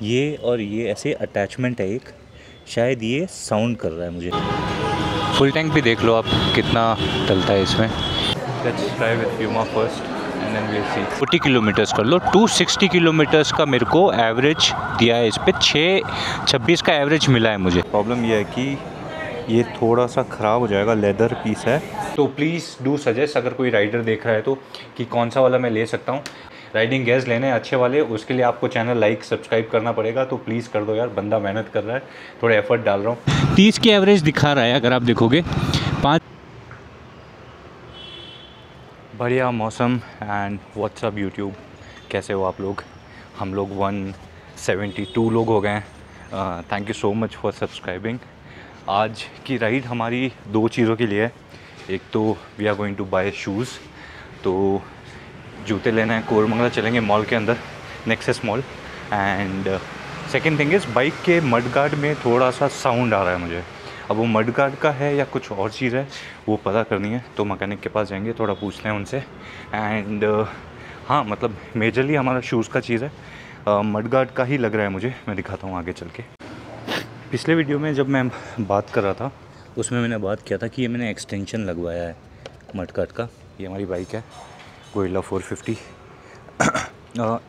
ये और ये ऐसे अटैचमेंट है एक, शायद ये साउंड कर रहा है मुझे। फुल टैंक भी देख लो आप कितना डलता है इसमें। Let's try with Puma first and then we see. 40 kilometres कर लो। 260 किलोमीटर्स का मेरे को एवरेज दिया है इस पे। 6:26 का एवरेज मिला है मुझे। प्रॉब्लम ये है कि ये थोड़ा सा ख़राब हो जाएगा, लेदर पीस है। तो प्लीज़ डू सजेस्ट अगर कोई राइडर देख रहा है तो कि कौन सा वाला मैं ले सकता हूँ। राइडिंग गेयर्स लेने हैं अच्छे वाले, उसके लिए आपको चैनल लाइक सब्सक्राइब करना पड़ेगा। तो प्लीज़ कर दो यार, बंदा मेहनत कर रहा है, थोड़ा एफर्ट डाल रहा हूँ। 30 की एवरेज दिखा रहा है अगर आप देखोगे। 5 बढ़िया मौसम। एंड व्हाट्सअप यूट्यूब, कैसे हो आप लोग? हम लोग 172 लोग हो गए हैं। Thank you so much for subscribing. आज की राइड हमारी 2 चीज़ों के लिए है। एक तो we are going to buy shoes, तो जूते लेना है। कोरमंगला चलेंगे मॉल के अंदर, Nexus mall. And second thing is bike के मड गार्ड में थोड़ा सा साउंड आ रहा है मुझे। अब वो मड गार्ड का है या कुछ और चीज़ है वो पता करनी है, तो मैकेनिक के पास जाएंगे, थोड़ा पूछते हैं उनसे। एंड हाँ, मतलब मेजरली हमारा शूज़ का चीज़ है। मड गार्ड का ही लग रहा है मुझे, मैं दिखाता हूँ आगे चल के। पिछले वीडियो में जब मैं बात कर रहा था उसमें मैंने बात किया था कि ये मैंने एक्सटेंशन लगवाया है मड गार्ड का। ये हमारी बाइक है गोरिल्ला 450।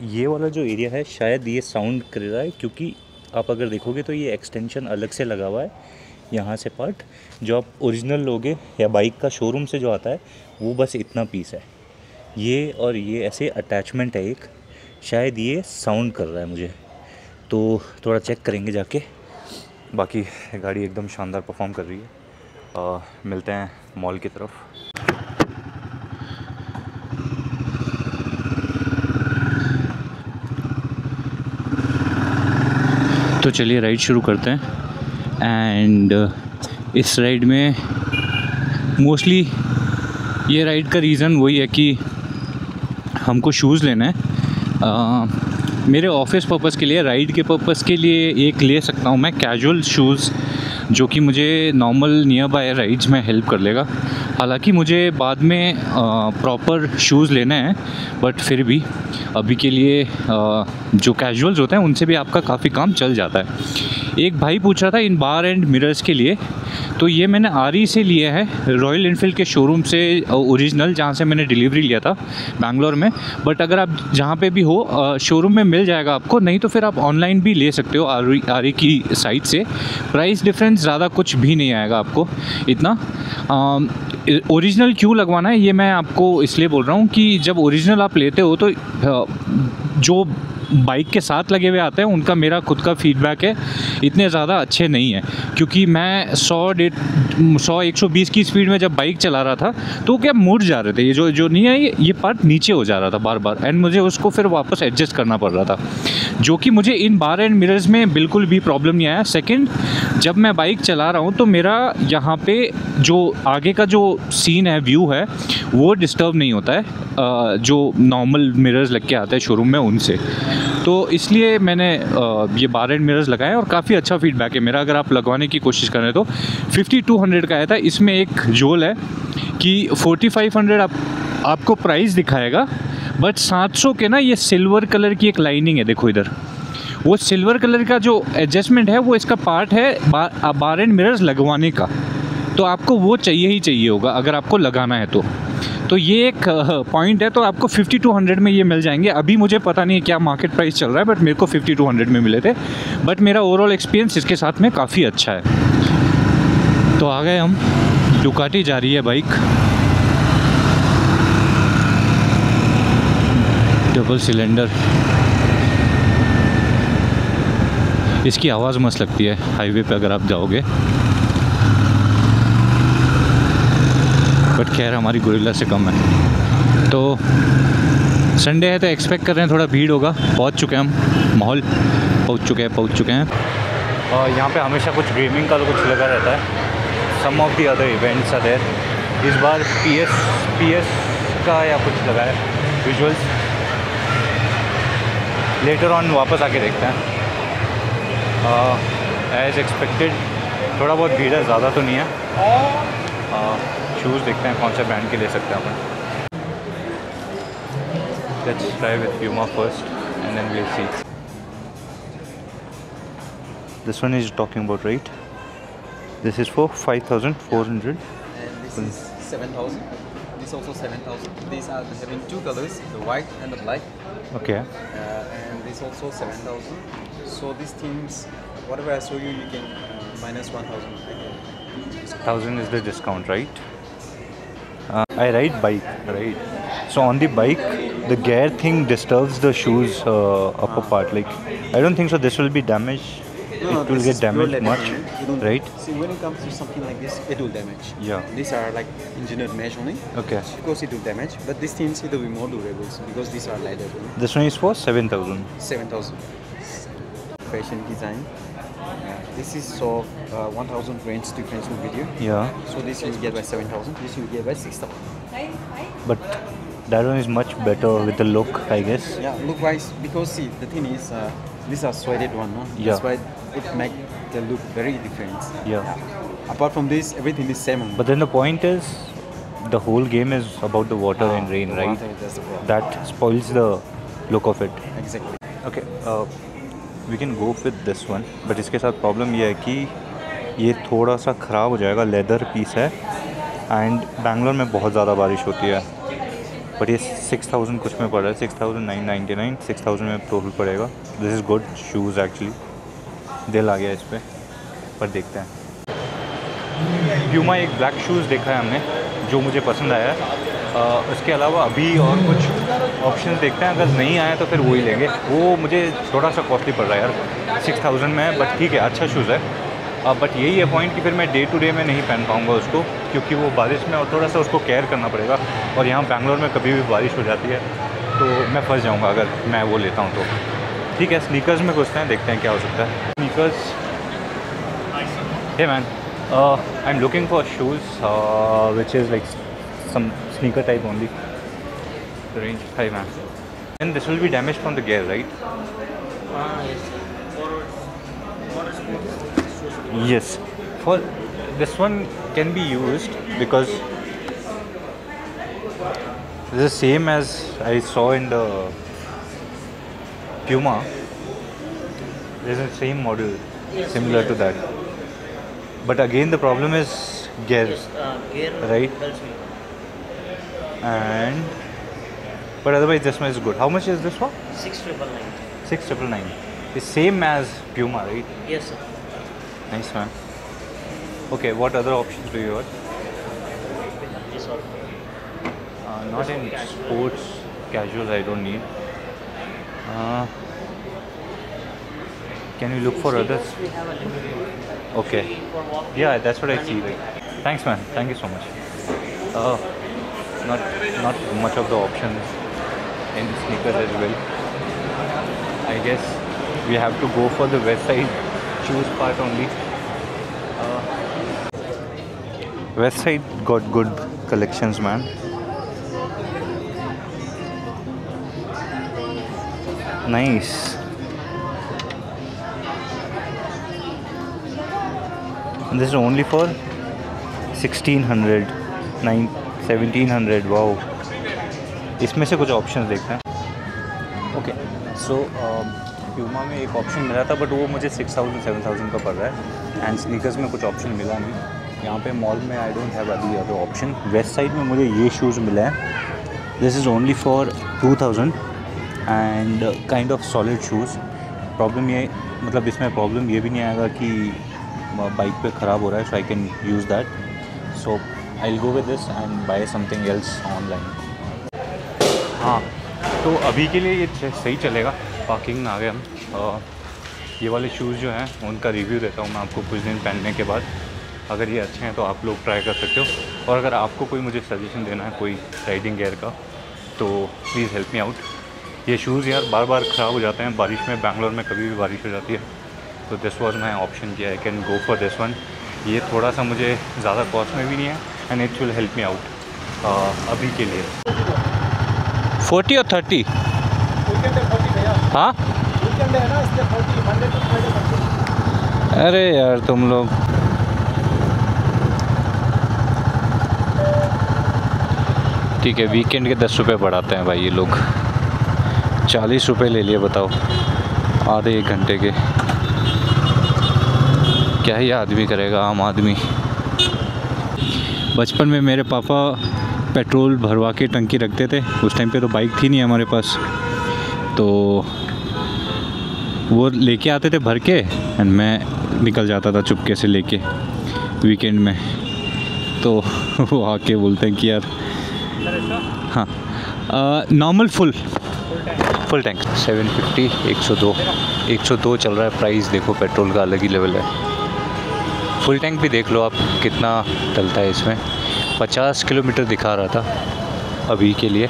ये वाला जो एरिया है शायद ये साउंड कर रहा है, क्योंकि आप अगर देखोगे तो ये एक्सटेंशन अलग से लगा हुआ है। यहाँ से पार्ट जो आप ओरिजिनल लोगे या बाइक का शोरूम से जो आता है वो बस इतना पीस है। ये और ये ऐसे अटैचमेंट है एक, शायद ये साउंड कर रहा है मुझे, तो थोड़ा चेक करेंगे जाके। बाकी गाड़ी एकदम शानदार परफॉर्म कर रही है। मिलते हैं मॉल की तरफ। तो चलिए राइड शुरू करते हैं। एंड इस राइड में मोस्टली ये राइड का रीज़न वही है कि हमको शूज़ लेना है। मेरे ऑफिस पर्पज़ के लिए, राइड के पर्पज़ के लिए एक ले सकता हूँ मैं कैजुअल शूज़, जो कि मुझे नॉर्मल नियर बाय राइड्स में हेल्प कर लेगा। हालांकि मुझे बाद में प्रॉपर शूज़ लेने हैं, बट फिर भी अभी के लिए जो कैजुअल्स होते हैं उनसे भी आपका काफ़ी काम चल जाता है। एक भाई पूछ रहा था इन बार एंड मिरर्स के लिए, तो ये मैंने आरी से लिया है, रॉयल इनफील्ड के शोरूम से ओरिजिनल, जहाँ से मैंने डिलीवरी लिया था बैंगलोर में। बट अगर आप जहाँ पे भी हो शोरूम में मिल जाएगा आपको, नहीं तो फिर आप ऑनलाइन भी ले सकते हो आरी की साइट से। प्राइस डिफरेंस ज़्यादा कुछ भी नहीं आएगा आपको इतना। ओरिजिनल क्यों लगवाना है ये मैं आपको इसलिए बोल रहा हूँ कि जब ओरिजिनल आप लेते हो तो जो बाइक के साथ लगे हुए आते हैं उनका मेरा खुद का फीडबैक है, इतने ज़्यादा अच्छे नहीं है। क्योंकि मैं 100-120 की स्पीड में जब बाइक चला रहा था तो क्या मुड़ जा रहे थे, ये जो नहीं है ये पार्ट नीचे हो जा रहा था बार बार, एंड मुझे उसको फिर वापस एडजस्ट करना पड़ रहा था, जो कि मुझे इन बार एंड मिरर्स में बिल्कुल भी प्रॉब्लम नहीं आया। सेकेंड, जब मैं बाइक चला रहा हूँ तो मेरा यहाँ पे जो आगे का जो सीन है, व्यू है, वो डिस्टर्ब नहीं होता है जो नॉर्मल मिरर्स लग के आते हैं शोरूम में उनसे। तो इसलिए मैंने ये बार एंड मिरर्स लगाए और काफ़ी अच्छा फीडबैक है मेरा। अगर आप लगवाने की कोशिश करें तो 5200 का आया था। इसमें एक जोल है कि 4500 आपको प्राइस दिखाएगा, बट 700 के ना ये सिल्वर कलर की एक लाइनिंग है, देखो इधर, वो सिल्वर कलर का जो एडजस्टमेंट है वो इसका पार्ट है बार एंड मिरर्स लगवाने का। तो आपको वो चाहिए ही चाहिए होगा अगर आपको लगाना है तो ये एक पॉइंट है। तो आपको 5200 में ये मिल जाएंगे। अभी मुझे पता नहीं है क्या मार्केट प्राइस चल रहा है, बट मेरे को 5200 में मिले थे। बट मेरा ओवरऑल एक्सपीरियंस इसके साथ में काफ़ी अच्छा है। तो आ गए हम, डुकाटी जा रही है बाइक, डबल सिलेंडर। इसकी आवाज़ मस्त लगती है हाईवे पे अगर आप जाओगे, बट खैर हमारी गोरिल्ला से कम है। तो संडे है तो एक्सपेक्ट कर रहे हैं थोड़ा भीड़ होगा। पहुंच चुके हैं हम, मॉल पहुंच चुके हैं। और यहाँ पे हमेशा कुछ गेमिंग का कुछ लगा रहता है। Some of the other events are there. इस बार PS का या कुछ लगा है विजुअल्स। लेटर ऑन वापस आके देखते हैं। एज एक्सपेक्टेड थोड़ा बहुत भीड़ है, ज़्यादा तो नहीं है। शूज़ देखते हैं कौन से ब्रांड के ले सकते हैं अपन। Let's try with Puma first and then we'll see. This one is talking about, right? This is for 5,400. And this is 7,000. This also 7,000. These are having two colors, the white and the black. Okay. And this also 7,000. So these things, whatever I show you, you can minus 1,000. 1,000 is the discount, right? I ride bike, right? So on the bike, the gear thing disturbs the shoes upper part. Like, I don't think so. This will be damaged. No, it will get damaged much, right? See, when it comes to something like this, it will damage. Yeah. These are like engineered mesh only. Okay. Because it will damage, but these things it will be more durable because these are lighter. This one is for 7,000. 7,000. Fashion design. This is so 1,000 range difference in video. Yeah. So this you will get by 7,000. This you will get by 6,000. But that one is much better with the look, I guess. Yeah, look wise, because see the thing is these are sweated one, no? Yeah. That's why it make the look very different. Yeah. Apart from this, everything is same only. But then the point is, the whole game is about the water and rain, the right? water, that's the problem. That spoils the look of it. Exactly. Okay, we can go with this one, but इसके साथ problem ये है कि ये थोड़ा सा ख़राब हो जाएगा. लेदर पीस है एंड बैंगलोर में बहुत ज़्यादा बारिश होती है. बट ये 6,000 कुछ में पड़ रहा है. 6,999, 6,000 में टोटल पड़ेगा. This is good shoes actually. दिल आ गया इस पर, पर देखते हैं. प्यूमा एक ब्लैक शूज़ देखा है हमने जो मुझे पसंद आया है. उसके अलावा अभी और कुछ ऑप्शंस देखते हैं. अगर नहीं आया तो फिर वो ही लेंगे. वो मुझे थोड़ा सा कॉस्टली पड़ रहा है यार. 6,000 में है, बट ठीक है, अच्छा शूज़ है. बट यही है पॉइंट कि फिर मैं डे टू डे में नहीं पहन पाऊँगा उसको, क्योंकि वो बारिश में और थोड़ा सा उसको केयर करना पड़ेगा. और यहाँ बैंगलोर में कभी भी बारिश हो जाती है तो मैं फंस जाऊँगा अगर मैं वो लेता हूँ तो. ठीक है, स्नीकर्स में घुसते हैं, देखते हैं क्या हो सकता है. Sneakers. Hey man, I am looking for shoes which is like some sneaker type only. The range 5 man. And this will be damaged from the gear, right? Yes. For this one can be used because this is same as I saw in the Puma. There's a same model similar to that. But again the problem is gear, right? And but otherwise this one is good. How much is this one? 6,999. 6,999. It's same as Puma, right? Yes, sir. Nice man. Okay, what other options do you have? This one. Not in sports, casual I don't need. Can you look for others? We have a limited. Okay. For walking. Yeah, that's what I see. Like, thanks man. Thank you so much. Not much of the options in sneakers as well. I guess we have to go for the west side shoes part only. West side got good collections, man. Nice. And this is only for 1,600, 1,700. Wow. इसमें से कुछ options देखते हैं. Okay, सो Puma में एक option मिला था, but वो मुझे 6,000 7,000 का पड़ रहा है. एंड स्नीकर्स में कुछ ऑप्शन मिला नहीं. यहाँ पे मॉल में आई डोंट हैव अभी अदर ऑप्शन. वेस्ट साइड में मुझे ये शूज़ मिला है. This is only for 2,000 and kind of solid shoes. Problem ये, मतलब इसमें प्रॉब्लम ये भी नहीं आएगा कि बाइक पे ख़राब हो रहा है, so I can use that. So I will go with this and buy something else online. हाँ, तो अभी के लिए ये सही चलेगा. पार्किंग में आ गए हम. ये वाले शूज़ जो हैं उनका रिव्यू देता हूँ मैं आपको कुछ दिन पहनने के बाद. अगर ये अच्छे हैं तो आप लोग ट्राई कर सकते हो. और अगर आपको कोई मुझे सजेशन देना है कोई राइडिंग गेयर का, तो प्लीज़ हेल्प मी आउट. ये शूज़ यार बार बार ख़राब हो जाते हैं बारिश में. बैंगलोर में कभी भी बारिश हो जाती है. तो दिस वाज माय ऑप्शन कि I can go for this one. ये थोड़ा सा मुझे ज़्यादा कॉस्ट में भी नहीं है and it will help me out अभी के लिए. 40 और 30. हाँ, अरे यार तुम लोग. ठीक है, वीकेंड के 10 रुपये बढ़ाते हैं भाई ये लोग. 40 रुपये ले लिए, बताओ, आधे 1 घंटे के. क्या ही आदमी करेगा, आम आदमी। बचपन में मेरे पापा पेट्रोल भरवा के टंकी रखते थे, उस टाइम पे तो बाइक थी नहीं हमारे पास, तो वो लेके आते थे भर के एंड मैं निकल जाता था चुपके से लेके वीकेंड में। तो वो आके बोलते हैं कि यार हाँ नॉर्मल फुल टैंक 750 102 चल रहा है प्राइस। देखो पेट्रोल का अलग ही लेवल है। फुल टैंक भी देख लो आप कितना डलता है इसमें। 50 किलोमीटर दिखा रहा था अभी के लिए,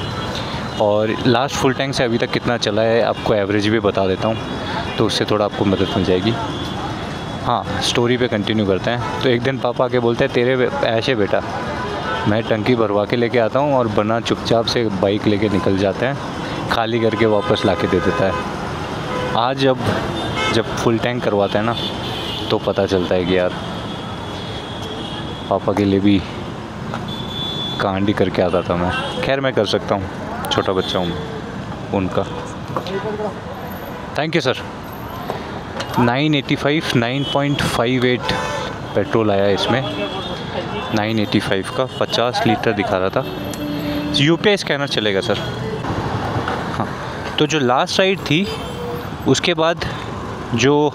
और लास्ट फुल टैंक से अभी तक कितना चला है आपको एवरेज भी बता देता हूँ, तो उससे थोड़ा आपको मदद मिल जाएगी। हाँ, स्टोरी पे कंटिन्यू करते हैं। तो एक दिन पापा आके बोलते हैं तेरे ऐसे बेटा, मैं टंकी भरवा के लेके आता हूँ और बना चुपचाप से बाइक लेके निकल जाते हैं, खाली करके वापस ला के दे देता है। आज जब फुल टैंक करवाते हैं ना तो पता चलता है कि यार पापा के लिए भी कांड ही करके आता था मैं। खैर मैं कर सकता हूँ, छोटा बच्चा हूँ उनका। Thank you sir. 985 9.58 पेट्रोल आया इसमें, 985 का 50 लीटर दिखा रहा था। यूपीआई स्कैनर चलेगा सर। हाँ, तो जो लास्ट राइड थी उसके बाद जो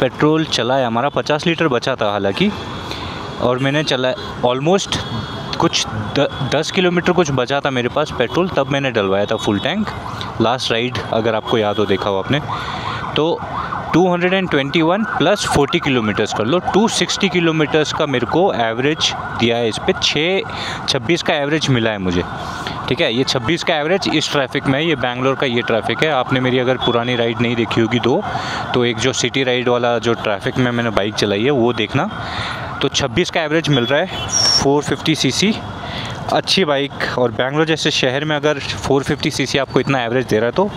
पेट्रोल चला है हमारा 50 लीटर बचा था हालांकि, और मैंने चला ऑलमोस्ट कुछ 10 किलोमीटर कुछ बचा था मेरे पास पेट्रोल, तब मैंने डलवाया था फुल टैंक। लास्ट राइड अगर आपको याद हो, देखा हो आपने, तो 221 प्लस 40 किलोमीटर्स कर लो, 260 किलोमीटर्स का मेरे को एवरेज दिया है इस पर। 6:26 का एवरेज मिला है मुझे, ठीक है। ये 26 का एवरेज इस ट्रैफिक में है, ये बैंगलोर का ये ट्रैफिक है। आपने मेरी अगर पुरानी राइड नहीं देखी होगी तो एक जो सिटी राइड वाला जो ट्रैफिक में मैंने बाइक चलाई है वो देखना। तो 26 का एवरेज मिल रहा है, 450 सीसी, अच्छी बाइक। और बैंगलोर जैसे शहर में अगर 450 सीसी आपको इतना एवरेज दे रहा है तो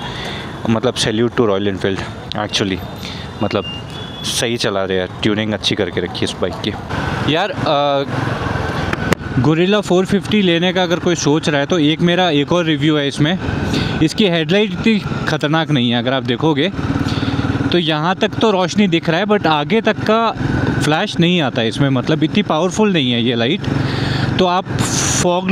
मतलब salute to Royal Enfield actually, मतलब सही चला रहे हैं, ट्यूनिंग अच्छी करके रखी है इस बाइक की यार। गोरिल्ला 450 लेने का अगर कोई सोच रहा है तो मेरा एक और रिव्यू है इसमें। इसकी हेडलाइट इतनी ख़तरनाक नहीं है, अगर आप देखोगे तो यहाँ तक तो रोशनी दिख रहा है बट आगे तक का फ्लैश नहीं आता है इसमें, मतलब इतनी पावरफुल नहीं है ये लाइट। तो आप फॉग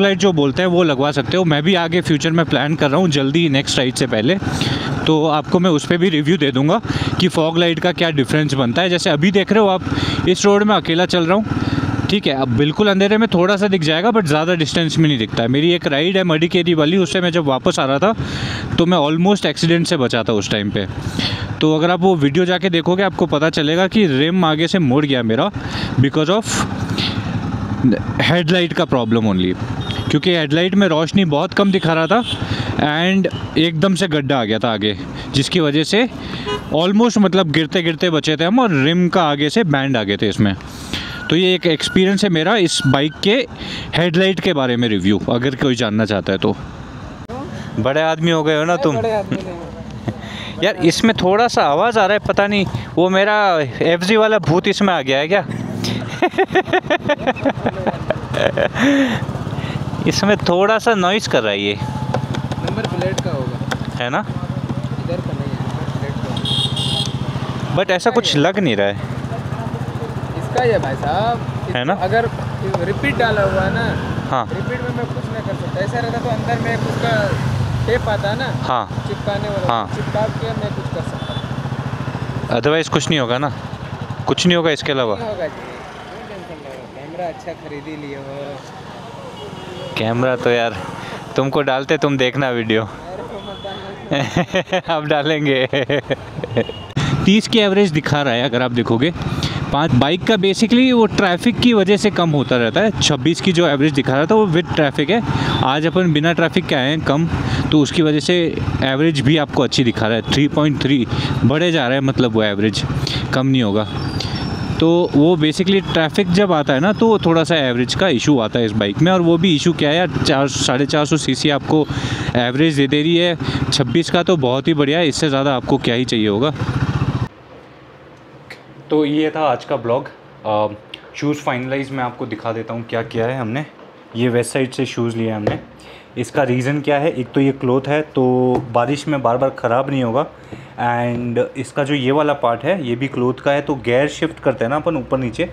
लाइट जो बोलते हैं वो लगवा सकते हो। मैं भी आगे फ्यूचर में प्लान कर रहा हूँ जल्दी, नेक्स्ट राइड से पहले, तो आपको मैं उस पर भी रिव्यू दे दूँगा कि फॉग लाइट का क्या डिफरेंस बनता है। जैसे अभी देख रहे हो आप, इस रोड में अकेला चल रहा हूँ, ठीक है। अब बिल्कुल अंधेरे में थोड़ा सा दिख जाएगा बट ज़्यादा डिस्टेंस में नहीं दिखता है। मेरी एक राइड है मडिकेरी वाली, उससे मैं जब वापस आ रहा था तो मैं ऑलमोस्ट एक्सीडेंट से बचा था उस टाइम पे। तो अगर आप वो वीडियो जाके देखोगे आपको पता चलेगा कि रिम आगे से मुड़ गया मेरा बिकॉज ऑफ हेडलाइट का प्रॉब्लम ओनली, क्योंकि हेडलाइट में रोशनी बहुत कम दिखा रहा था एंड एकदम से गड्ढा आ गया था आगे, जिसकी वजह से ऑलमोस्ट मतलब गिरते गिरते बचे थे हम, और रिम का आगे से बैंड आ गए थे इसमें। तो ये एक एक्सपीरियंस है मेरा इस बाइक के हेडलाइट के बारे में रिव्यू, अगर कोई जानना चाहता है तो। बड़े आदमी हो गए हो ना तुम यार। इसमें थोड़ा सा आवाज़ आ रहा है, पता नहीं वो मेरा FG वाला भूत इसमें आ गया है क्या इसमें थोड़ा सा नॉइस कर रहा है ये। नंबर प्लेट का होगा, है ना, इधर का नहीं है, नंबर प्लेट का। बट ऐसा कुछ लग नहीं रहा है, इसका ये भाई साहब, है ना। अगर रिपीट डाला हुआ है ना, हाँ, रिपीट में मैं कुछ नहीं कर सकता। ऐसा रहता तो अंदर में उसका टेप आता है ना, हाँ, चिपकाने वाला, हाँ, चिपका के मैं कुछ कर सकता। अदरवाइज़ कुछ नहीं होगा ना, कुछ नहीं होगा इसके अलावा। होगा जी, कैमरा अच्छा खरीदी लिए हो। कैमरा तो यार तुमको डालते, तुम देखना वीडियो अब डालेंगे 30 की एवरेज दिखा रहा है अगर आप देखोगे। 5 बाइक का बेसिकली वो ट्रैफिक की वजह से कम होता रहता है। 26 की जो एवरेज दिखा रहा था वो विद ट्रैफिक है, आज अपन बिना ट्रैफिक के आए हैं कम, तो उसकी वजह से एवरेज भी आपको अच्छी दिखा रहा है। 3.3 बढ़े जा रहा है, मतलब वो एवरेज कम नहीं होगा। तो वो बेसिकली ट्रैफिक जब आता है ना तो थोड़ा सा एवरेज का इशू आता है इस बाइक में, और वो भी इशू क्या है यार, 450 सीसी आपको एवरेज दे रही है। 26 का तो बहुत ही बढ़िया है, इससे ज़्यादा आपको क्या ही चाहिए होगा। तो ये था आज का ब्लॉग। शूज़ फाइनलाइज मैं आपको दिखा देता हूँ क्या किया है हमने। ये वेस्ट साइड से शूज़ लिए हमने। इसका रीज़न क्या है, एक तो ये क्लॉथ है तो बारिश में बार बार ख़राब नहीं होगा, एंड इसका जो ये वाला पार्ट है ये भी क्लोथ का है, तो गेयर शिफ्ट करते हैं ना अपन ऊपर नीचे,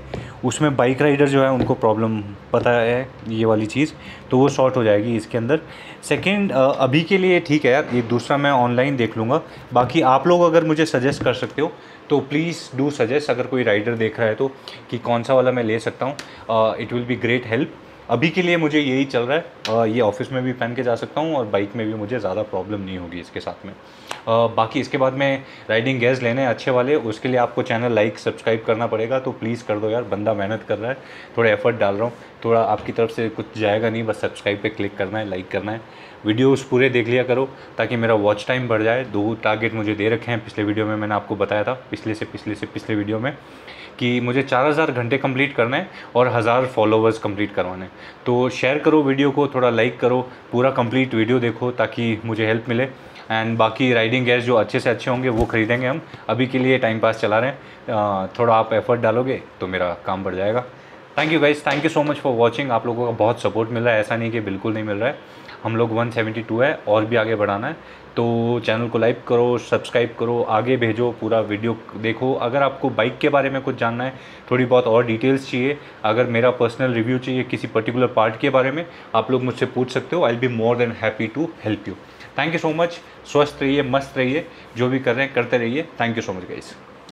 उसमें बाइक राइडर जो है उनको प्रॉब्लम पता है ये वाली चीज़, तो वो शॉर्ट हो जाएगी इसके अंदर। सेकंड, अभी के लिए ठीक है यार, ये दूसरा मैं ऑनलाइन देख लूँगा। बाकी आप लोग अगर मुझे सजेस्ट कर सकते हो तो प्लीज़ डू सजेस्ट, अगर कोई राइडर देख रहा है तो, कि कौन सा वाला मैं ले सकता हूँ। It will be great help. अभी के लिए मुझे यही चल रहा है, ये ऑफिस में भी पहन के जा सकता हूँ और बाइक में भी मुझे ज़्यादा प्रॉब्लम नहीं होगी इसके साथ में। बाकी इसके बाद में राइडिंग गेयर्स लेने हैं अच्छे वाले, उसके लिए आपको चैनल लाइक सब्सक्राइब करना पड़ेगा, तो प्लीज़ कर दो यार, बंदा मेहनत कर रहा है, थोड़ा एफर्ट डाल रहा हूँ, थोड़ा आपकी तरफ से कुछ जाएगा नहीं, बस सब्सक्राइब पे क्लिक करना है, लाइक करना है, वीडियोस पूरे देख लिया करो ताकि मेरा वॉच टाइम बढ़ जाए। 2 टारगेट मुझे दे रखे हैं, पिछले वीडियो में मैंने आपको बताया था, पिछले वीडियो में, कि मुझे 4000 घंटे कंप्लीट करना है और 1000 फॉलोवर्स कंप्लीट करवाने हैं। तो शेयर करो वीडियो को, थोड़ा लाइक करो, पूरा कंप्लीट वीडियो देखो ताकि मुझे हेल्प मिले। एंड बाकी राइडिंग गेयर्स जो अच्छे से अच्छे होंगे वो ख़रीदेंगे हम, अभी के लिए टाइम पास चला रहे हैं। थोड़ा आप एफर्ट डालोगे तो मेरा काम बढ़ जाएगा। Thank you guys, thank you so much for watching. आप लोगों का बहुत सपोर्ट मिल रहा है, ऐसा नहीं कि बिल्कुल नहीं मिल रहा है। हम लोग 172 है, और भी आगे बढ़ाना है, तो चैनल को लाइक करो, सब्सक्राइब करो, आगे भेजो, पूरा वीडियो देखो। अगर आपको बाइक के बारे में कुछ जानना है, थोड़ी बहुत और डिटेल्स चाहिए, अगर मेरा पर्सनल रिव्यू चाहिए किसी पर्टिकुलर पार्ट के बारे में, आप लोग मुझसे पूछ सकते हो। I will be more than happy to help you. Thank you so much. स्वस्थ रहिए, मस्त रहिए, जो भी कर रहे हैं करते रहिए। Thank you so much guys.